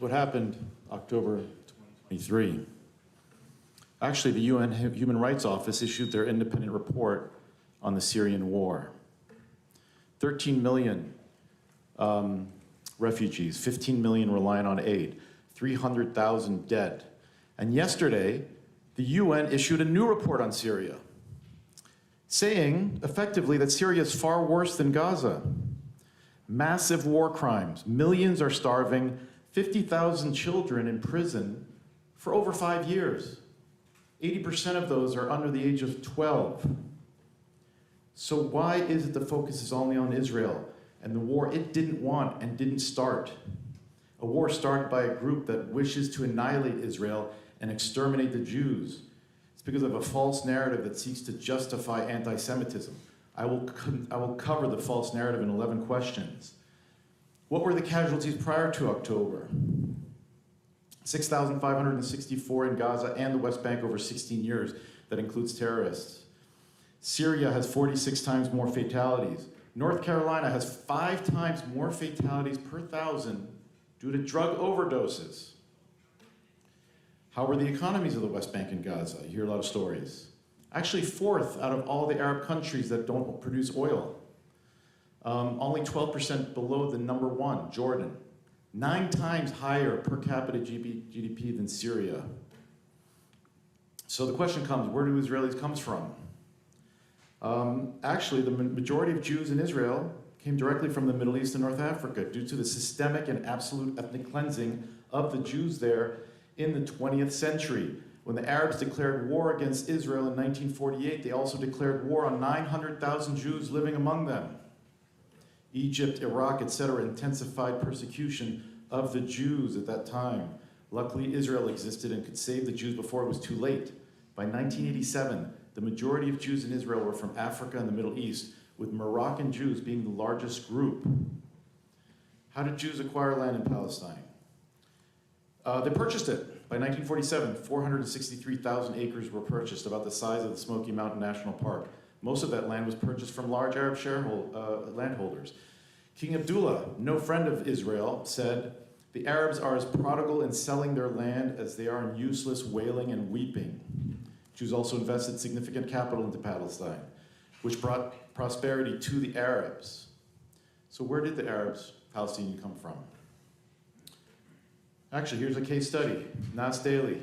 What happened October 23? Actually, the UN Human Rights Office issued their independent report on the Syrian war. 13 million refugees, 15 million relying on aid, 300,000 dead. And yesterday, the UN issued a new report on Syria, saying effectively that Syria is far worse than Gaza. Massive war crimes, millions are starving, 50,000 children in prison for over 5 years. 80% of those are under the age of 12. So why is it the focus is only on Israel and the war it didn't want and didn't start? A war started by a group that wishes to annihilate Israel and exterminate the Jews. It's because of a false narrative that seeks to justify anti-Semitism. I will cover the false narrative in 11 questions. What were the casualties prior to October? 6,564 in Gaza and the West Bank over 16 years. That includes terrorists. Syria has 46 times more fatalities. North Carolina has 5 times more fatalities per 1,000 due to drug overdoses. How were the economies of the West Bank and Gaza? You hear a lot of stories. Actually 4th out of all the Arab countries that don't produce oil. Only 12% below the number 1, Jordan. 9 times higher per capita GDP than Syria. So the question comes, where do Israelis come from? Actually, the majority of Jews in Israel came directly from the Middle East and North Africa due to the systemic and absolute ethnic cleansing of the Jews there in the 20th century. When the Arabs declared war against Israel in 1948, they also declared war on 900,000 Jews living among them. Egypt, Iraq, etc. intensified persecution of the Jews at that time. Luckily, Israel existed and could save the Jews before it was too late. By 1987, the majority of Jews in Israel were from Africa and the Middle East, with Moroccan Jews being the largest group. How did Jews acquire land in Palestine? They purchased it. By 1947, 463,000 acres were purchased, about the size of the Smoky Mountain National Park. Most of that land was purchased from large Arab landholders. King Abdullah, no friend of Israel, said, "The Arabs are as prodigal in selling their land as they are in useless wailing and weeping." Jews also invested significant capital into Palestine, which brought prosperity to the Arabs. So where did the Arabs, Palestinian, come from? Actually, here's a case study. Nas Daily,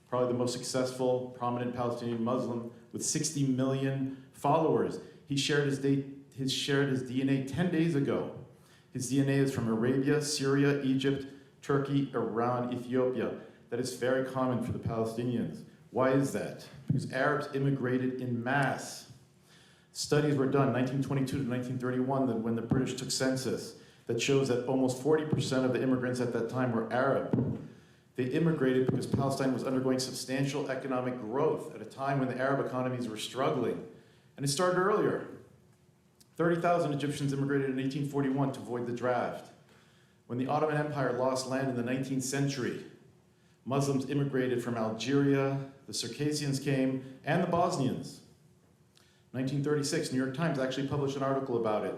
probably the most successful, prominent Palestinian Muslim with 60 million followers. He shared his DNA 10 days ago. His DNA is from Arabia, Syria, Egypt, Turkey, Iran, Ethiopia. That is very common for the Palestinians. Why is that? Because Arabs immigrated in mass. Studies were done 1922 to 1931 when the British took census that shows that almost 40% of the immigrants at that time were Arab. They immigrated because Palestine was undergoing substantial economic growth at a time when the Arab economies were struggling. And it started earlier. 30,000 Egyptians immigrated in 1841 to avoid the draft. When the Ottoman Empire lost land in the 19th century, Muslims immigrated from Algeria, the Circassians came, and the Bosnians. 1936, New York Times actually published an article about it,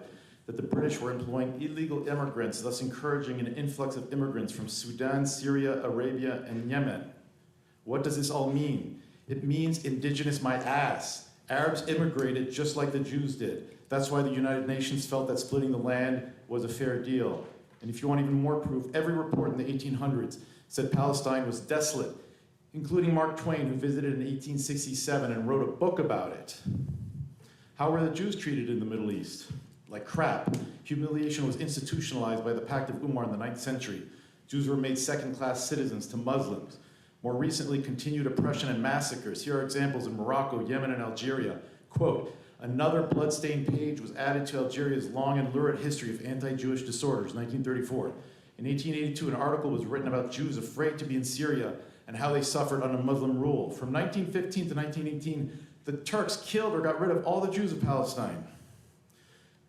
that the British were employing illegal immigrants, thus encouraging an influx of immigrants from Sudan, Syria, Arabia, and Yemen. What does this all mean? It means indigenous my ass. Arabs immigrated just like the Jews did. That's why the United Nations felt that splitting the land was a fair deal. And if you want even more proof, every report in the 1800s said Palestine was desolate, including Mark Twain, who visited in 1867 and wrote a book about it. How were the Jews treated in the Middle East? Like crap. Humiliation was institutionalized by the Pact of Umar in the 9th century. Jews were made second-class citizens to Muslims. More recently, continued oppression and massacres. Here are examples in Morocco, Yemen, and Algeria. Quote, "Another bloodstained page was added to Algeria's long and lurid history of anti-Jewish disorders," 1934. In 1882, an article was written about Jews afraid to be in Syria and how they suffered under Muslim rule. From 1915 to 1918, the Turks killed or got rid of all the Jews of Palestine.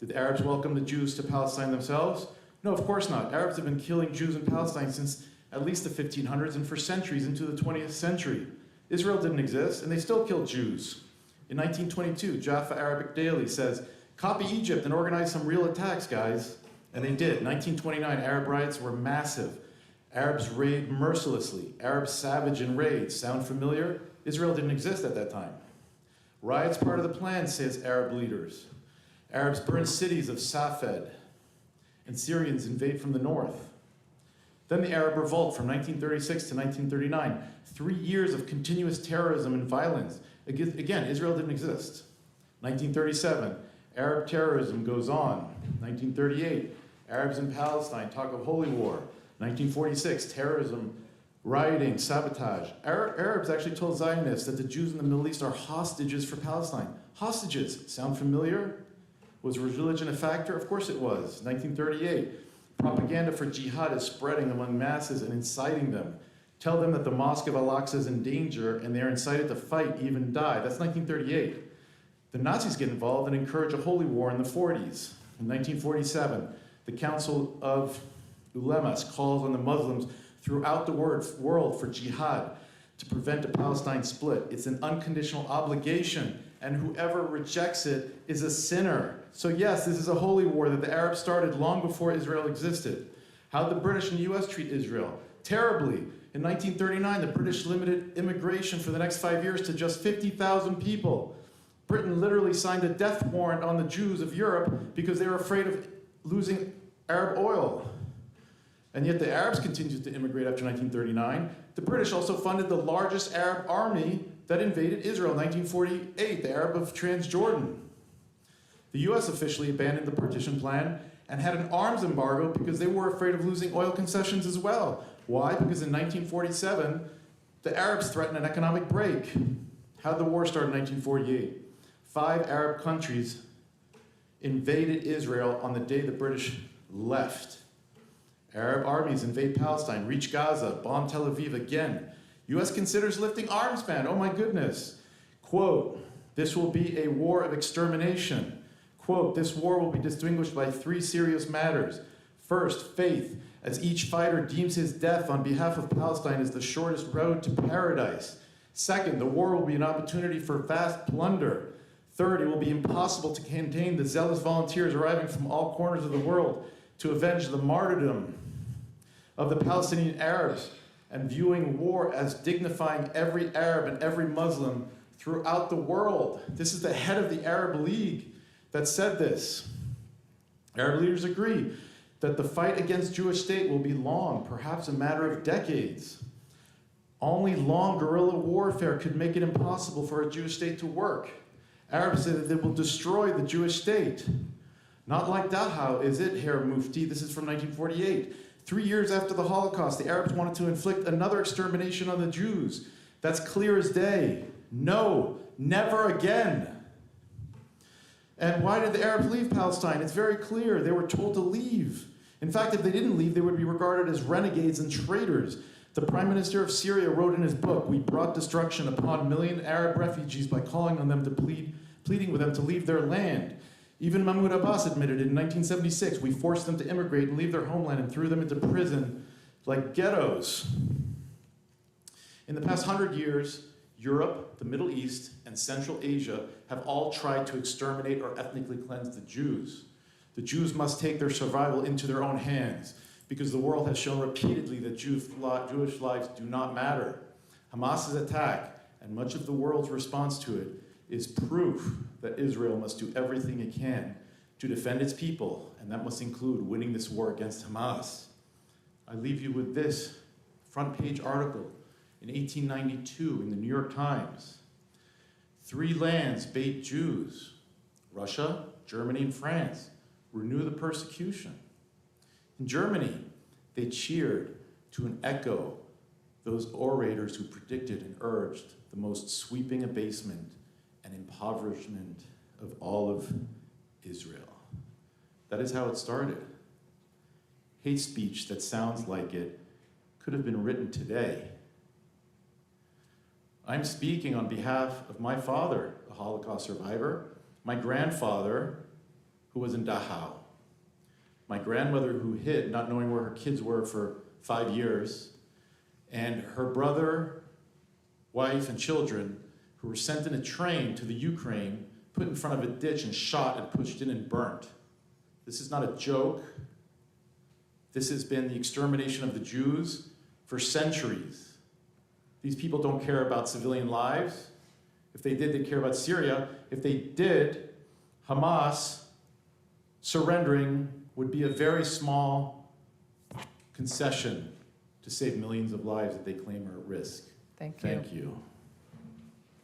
Did the Arabs welcome the Jews to Palestine themselves? No, of course not. Arabs have been killing Jews in Palestine since at least the 1500s and for centuries into the 20th century. Israel didn't exist, and they still killed Jews. In 1922, Jaffa Arabic Daily says, "Copy Egypt and organize some real attacks, guys." And they did. 1929, Arab riots were massive. Arabs raid mercilessly. Arabs savage and raid. Sound familiar? Israel didn't exist at that time. Riots part of the plan, says Arab leaders. Arabs burn cities of Safed, and Syrians invade from the north. Then the Arab Revolt from 1936 to 1939. 3 years of continuous terrorism and violence. Again, Israel didn't exist. 1937, Arab terrorism goes on. 1938, Arabs in Palestine talk of holy war. 1946, terrorism, rioting, sabotage. Arabs actually told Zionists that the Jews in the Middle East are hostages for Palestine. Hostages, sound familiar? Was religion a factor? Of course it was. 1938, propaganda for jihad is spreading among masses and inciting them. Tell them that the Mosque of Al-Aqsa is in danger and they're incited to fight, even die. That's 1938. The Nazis get involved and encourage a holy war in the 40s. In 1947, the Council of Ulemas calls on the Muslims throughout the world for jihad to prevent a Palestine split. It's an unconditional obligation, and whoever rejects it is a sinner. So yes, this is a holy war that the Arabs started long before Israel existed. How did the British and the US treat Israel? Terribly. In 1939, the British limited immigration for the next 5 years to just 50,000 people. Britain literally signed a death warrant on the Jews of Europe because they were afraid of losing Arab oil. And yet the Arabs continued to immigrate after 1939. The British also funded the largest Arab army that invaded Israel in 1948, the Arab of Transjordan. The US officially abandoned the partition plan and had an arms embargo because they were afraid of losing oil concessions as well. Why? Because in 1947, the Arabs threatened an economic break. How did the war start in 1948? 5 Arab countries invaded Israel on the day the British left. Arab armies invade Palestine, reach Gaza, bomb Tel Aviv again. US considers lifting arms ban. Oh my goodness. Quote, this will be a war of extermination. Quote, this war will be distinguished by 3 serious matters. First, faith, as each fighter deems his death on behalf of Palestine as the shortest road to paradise. Second, the war will be an opportunity for vast plunder. Third, it will be impossible to contain the zealous volunteers arriving from all corners of the world to avenge the martyrdom of the Palestinian Arabs and viewing war as dignifying every Arab and every Muslim throughout the world. This is the head of the Arab League that said this. Arab leaders agree that the fight against Jewish state will be long, perhaps a matter of decades. Only long guerrilla warfare could make it impossible for a Jewish state to work. Arabs say that they will destroy the Jewish state. Not like Dachau, is it, Herr Mufti? This is from 1948. 3 years after the Holocaust, the Arabs wanted to inflict another extermination on the Jews. That's clear as day. No, never again. And why did the Arabs leave Palestine? It's very clear. They were told to leave. In fact, if they didn't leave, they would be regarded as renegades and traitors. The Prime Minister of Syria wrote in his book, "We brought destruction upon a million Arab refugees by calling on them to pleading with them to leave their land." Even Mahmoud Abbas admitted in 1976, "We forced them to immigrate and leave their homeland and threw them into prison like ghettos." In the past 100 years, Europe, the Middle East, and Central Asia have all tried to exterminate or ethnically cleanse the Jews. The Jews must take their survival into their own hands because the world has shown repeatedly that Jewish lives do not matter. Hamas's attack and much of the world's response to it is proof that Israel must do everything it can to defend its people, and that must include winning this war against Hamas. I leave you with this front page article in 1892 in the New York Times. 3 lands bait Jews, Russia, Germany, and France, renew the persecution. In Germany, they cheered to an echo those orators who predicted and urged the most sweeping abasement and impoverishment of all of Israel. That is how it started. Hate speech that sounds like it could have been written today. I'm speaking on behalf of my father, a Holocaust survivor, my grandfather, who was in Dachau, my grandmother who hid, not knowing where her kids were for 5 years, and her brother, wife, and children who were sent in a train to the Ukraine, put in front of a ditch and shot and pushed in and burnt. This is not a joke. This has been the extermination of the Jews for centuries. These people don't care about civilian lives. If they did, they'd care about Syria. If they did, Hamas surrendering would be a very small concession to save millions of lives that they claim are at risk. Thank you. Thank you.